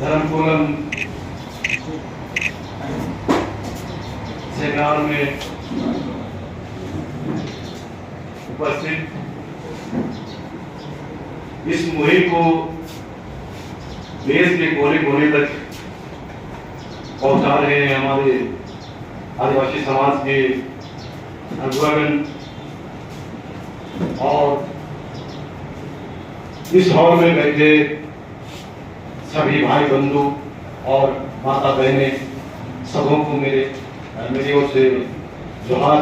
धर्मकोलम seminar में उपस्थित इस मुहिम को देश के कोने कोने तक पहुंचा रहे हैं हमारे आदिवासी समाज के अगुवागण और इस हॉल में बैठे सभी भाई बंधु और माता बहनें सबों को मेरी ओर से जोहार।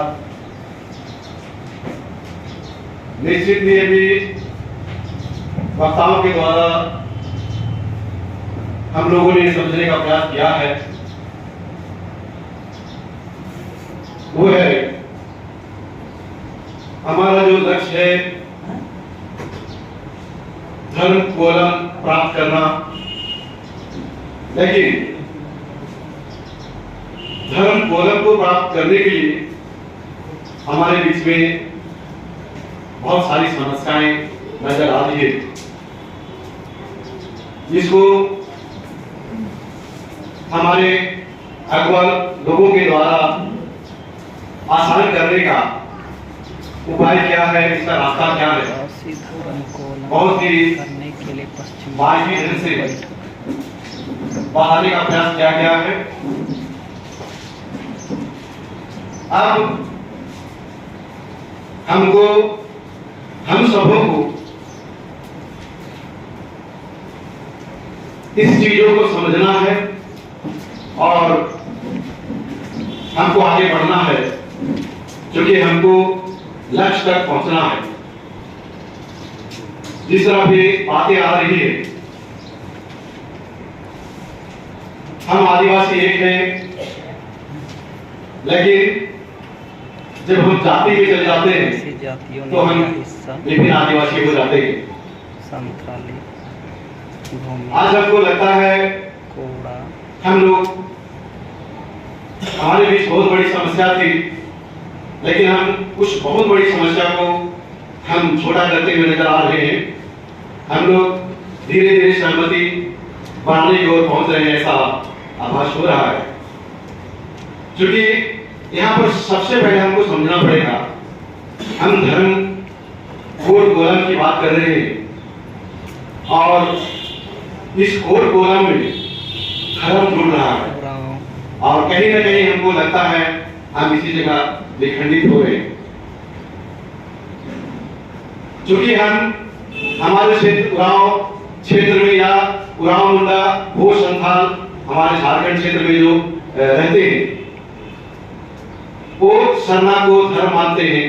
निश्चित ही भी वक्ताओं के द्वारा हम लोगों ने समझने का प्रयास किया है, वो है हमारा जो लक्ष्य है धर्म कोलम प्राप्त करना। लेकिन धर्म कोलम को प्राप्त करने के लिए हमारे बीच में बहुत सारी समस्याएं नजर आ रही है, जिसको हमारे अगवा लोगों के द्वारा आसान करने का उपाय क्या है, इसका रास्ता क्या है, बहुत ही बारीकी ढंग से बढ़ाने का प्रयास किया गया है। अब हम सबों को इस चीजों को समझना है और हमको आगे बढ़ना है, क्योंकि हमको लक्ष्य तक पहुंचना है। जिस तरह भी बातें आ रही है, हम आदिवासी एक हैं, लेकिन जब हम जाति में चले जाते हैं तो हम विभिन्न आदिवासी हो जाते हैं। आज हमको लगता है हम लोग, हमारे बीच बहुत बड़ी समस्या थी, लेकिन हम उस बहुत बड़ी समस्या को हम छोटा करते हुए नजर आ रहे हैं। हम लोग धीरे धीरे सहमति बढ़ाने की ओर पहुंच रहे हैं, ऐसा आभास हो रहा है। क्योंकि यहाँ पर सबसे पहले हमको समझना पड़ेगा, हम धर्म कोड कोलम की बात कर रहे हैं और इस कोड कोलम में धर्म जुड़ रहा है और कहीं ना कहीं हमको लगता है हम इसी जगह विखंडित हो गए। क्योंकि हम हमारे क्षेत्र में या उरांव मुंडा भोज संथाल हमारे झारखंड क्षेत्र में जो रहते हैं, वो सरना को धर्म मानते हैं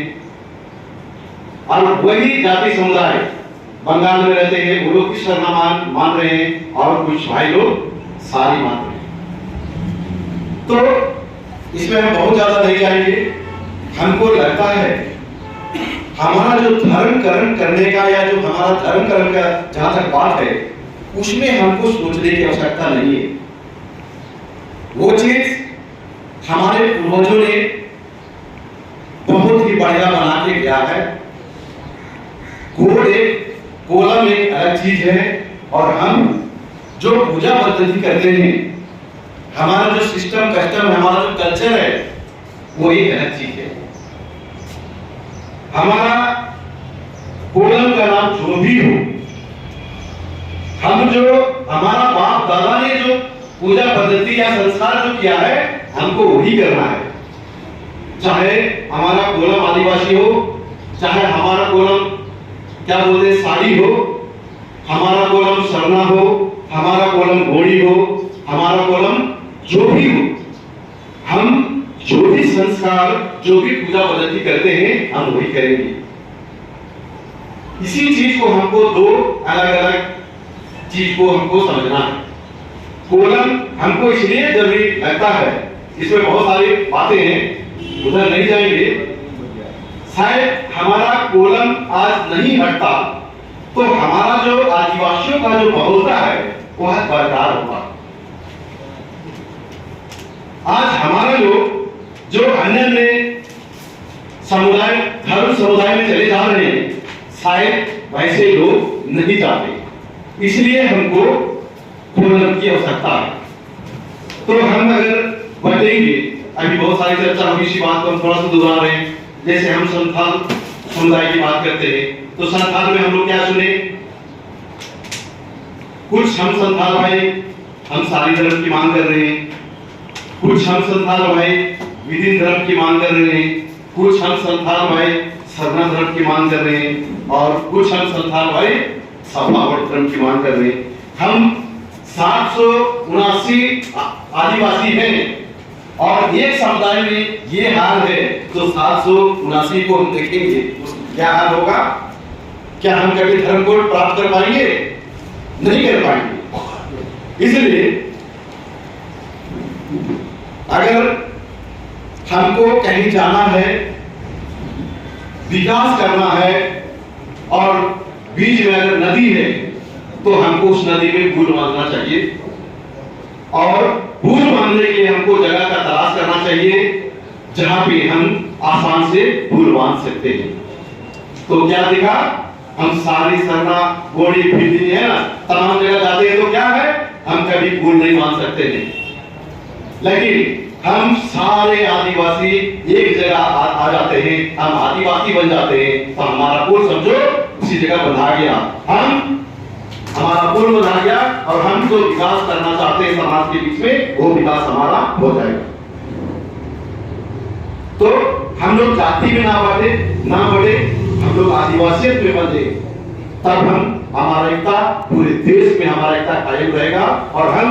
और वही जाति समुदाय बंगाल में रहते हैं, वो लोग भी सरना मान रहे हैं और कुछ भाई लोग सारी मान रहे हैं। तो इसमें हम बहुत ज्यादा नहीं जाएंगे। हमको लगता है हमारा जो धर्मकरण करने का या जो हमारा धर्मकरण का जहां तक बात है, उसमें हमको सोचने की आवश्यकता नहीं है। वो चीज हमारे पूर्वजों ने बहुत ही बढ़िया बना के किया है। कोलम एक अलग चीज है और हम जो पूजा पद्धति करते हैं, हमारा जो सिस्टम कस्टम, हमारा जो कल्चर है, वो एक अलग चीज है। हमारा कोलम का नाम जो भी हो, हम जो हमारा बाप दादा ने जो पूजा पद्धति या संस्कार जो किया है, हमको वही करना है। चाहे हमारा कोलम आदिवासी हो, चाहे हमारा कोलम क्या बोलते हैं साड़ी हो, हमारा कोलम सरना हो, हमारा कोलम घोड़ी हो, हमारा कोलम जो भी हो, हम जो भी संस्कार, जो भी पूजा पद्धति करते हैं, हम वही करेंगे। इसी चीज को हमको दो अलग अलग चीज को हमको समझना है। कोलम हमको इसलिए जरूरी लगता है, इसमें बहुत सारी बातें हैं, उधर नहीं जाएंगे। शायद हमारा कोलम आज नहीं हटता तो हमारा जो आदिवासियों का जो बहुलता है वह बरकरार होगा। आज हमारे लोग जो अन्य समुदाय, धर्म समुदाय में चले जा रहे हैं, शायद वैसे लोग नहीं जाते। इसलिए हमको खोलने की आवश्यकता है। तो हम अगर बढ़ेंगे, अभी बहुत सारी चर्चा हुई, इसी बात को हम थोड़ा सा दोहरा रहे हैं। जैसे हम संथाल समुदाय की बात करते हैं, तो संथाल में हम लोग क्या सुने, कुछ हम संथाल भाई हम सारी धर्म की मांग कर रहे हैं, कुछ हम संथाल भाई विभिन्न धर्म की मांग कर रहे हैं, कुछ हम संथाल भाई सरना धर्म की मांग कर रहे हैं, और कुछ हम संथाल भाई सपावट धर्म की मांग कर रहे हैं। हम 779 आदिवासी हैं, और एक समुदाय में ये हाल है, तो 779 को हम देखेंगे क्या हाल होगा। क्या हम कभी धर्म को प्राप्त कर पाएंगे? नहीं कर पाएंगे। इसलिए अगर हमको कहीं जाना है, विकास करना है, और बीच में अगर नदी है, तो हमको उस नदी में पुल बांधना चाहिए, और पुल बांधने के लिए हमको जगह का तलाश करना चाहिए जहां पे हम आसान से पुल बांध सकते हैं। तो क्या दिखा, हम सारी सरना गोड़ी फिरनी है ना, तमाम जगह जाते हैं, तो क्या है, हम कभी पुल नहीं बांध सकते हैं। लेकिन हम सारे आदिवासी एक जगह आ जाते हैं, हम आदिवासी बन जाते हैं, तो हमारा पुल समझो उसी जगह बंधा गया, हमारा पुल बना गया, और हम जो विकास करना चाहते हैं समाज के बीच में, वो विकास हमारा हो जाएगा। तो हम लोग जाति में ना बढ़े, हम लोग आदिवासियत में बंधे, तब हम हमारा एकता पूरे देश में हमारा एकता कायम रहेगा। और हम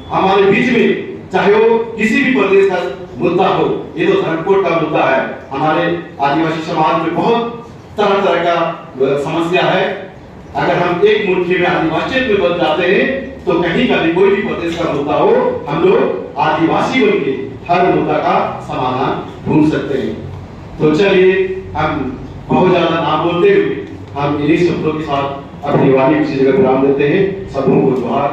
हमारे बीच में, चाहे वो किसी भी प्रदेश का मुद्दा हो, ये तो धर्मकोड का मुद्दा है, हमारे आदिवासी समाज में बहुत तरह तरह का समस्या है। अगर हम एक मुट्ठी में आदिवासियत में बन जाते हैं, तो कहीं का भी कोई भी प्रदेश का मुद्दा हो, हम लोग आदिवासी बन के हर मुद्दा का समाधान ढूंढ सकते हैं। तो चलिए, हम बहुत ज्यादा ना बोलते हुए हम इन्हीं शब्दों के साथ अपनी वाणी किसी जगह विराम देते हैं। सबों को जोहार।